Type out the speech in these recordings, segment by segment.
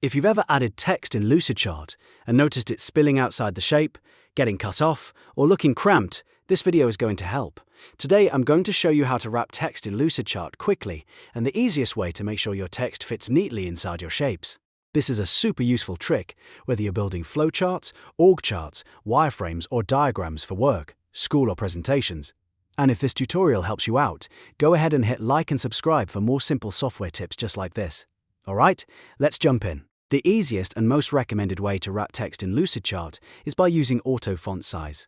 If you've ever added text in Lucidchart and noticed it spilling outside the shape, getting cut off, or looking cramped, this video is going to help. Today I'm going to show you how to wrap text in Lucidchart quickly and the easiest way to make sure your text fits neatly inside your shapes. This is a super useful trick whether you're building flowcharts, org charts, wireframes, or diagrams for work, school, or presentations. And if this tutorial helps you out, go ahead and hit like and subscribe for more simple software tips just like this. Alright, let's jump in. The easiest and most recommended way to wrap text in Lucidchart is by using auto font size.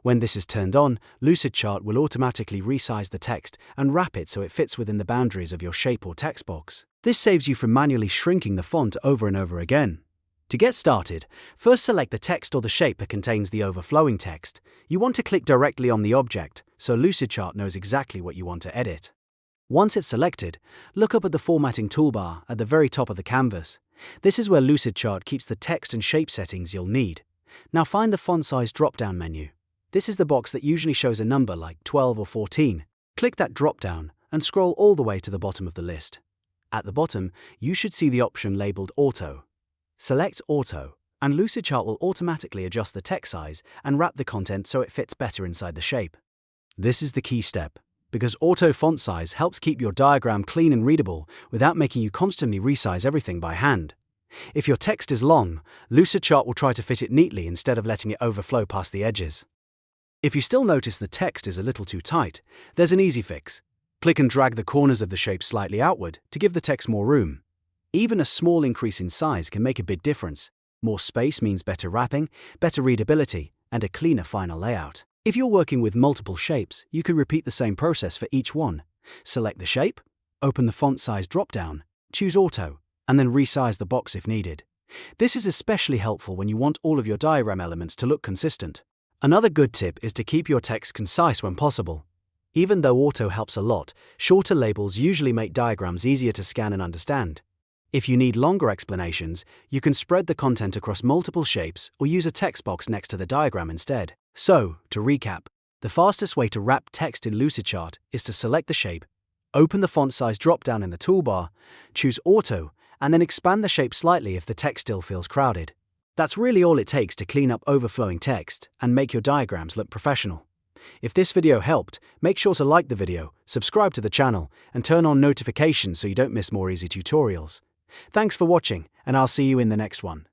When this is turned on, Lucidchart will automatically resize the text and wrap it so it fits within the boundaries of your shape or text box. This saves you from manually shrinking the font over and over again. To get started, first select the text or the shape that contains the overflowing text. You want to click directly on the object, so Lucidchart knows exactly what you want to edit. Once it's selected, look up at the formatting toolbar at the very top of the canvas. This is where Lucidchart keeps the text and shape settings you'll need. Now find the font size drop-down menu. This is the box that usually shows a number like 12 or 14. Click that drop-down and scroll all the way to the bottom of the list. At the bottom, you should see the option labeled Auto. Select Auto, and Lucidchart will automatically adjust the text size and wrap the content so it fits better inside the shape. This is the key step, because auto font size helps keep your diagram clean and readable without making you constantly resize everything by hand. If your text is long, Lucidchart will try to fit it neatly instead of letting it overflow past the edges. If you still notice the text is a little too tight, there's an easy fix. Click and drag the corners of the shape slightly outward to give the text more room. Even a small increase in size can make a big difference. More space means better wrapping, better readability, and a cleaner final layout. If you're working with multiple shapes, you can repeat the same process for each one. Select the shape, open the font size drop-down, choose Auto, and then resize the box if needed. This is especially helpful when you want all of your diagram elements to look consistent. Another good tip is to keep your text concise when possible. Even though Auto helps a lot, shorter labels usually make diagrams easier to scan and understand. If you need longer explanations, you can spread the content across multiple shapes or use a text box next to the diagram instead. So, to recap, the fastest way to wrap text in Lucidchart is to select the shape, open the font size drop-down in the toolbar, choose Auto, and then expand the shape slightly if the text still feels crowded. That's really all it takes to clean up overflowing text and make your diagrams look professional. If this video helped, make sure to like the video, subscribe to the channel, and turn on notifications so you don't miss more easy tutorials. Thanks for watching, and I'll see you in the next one.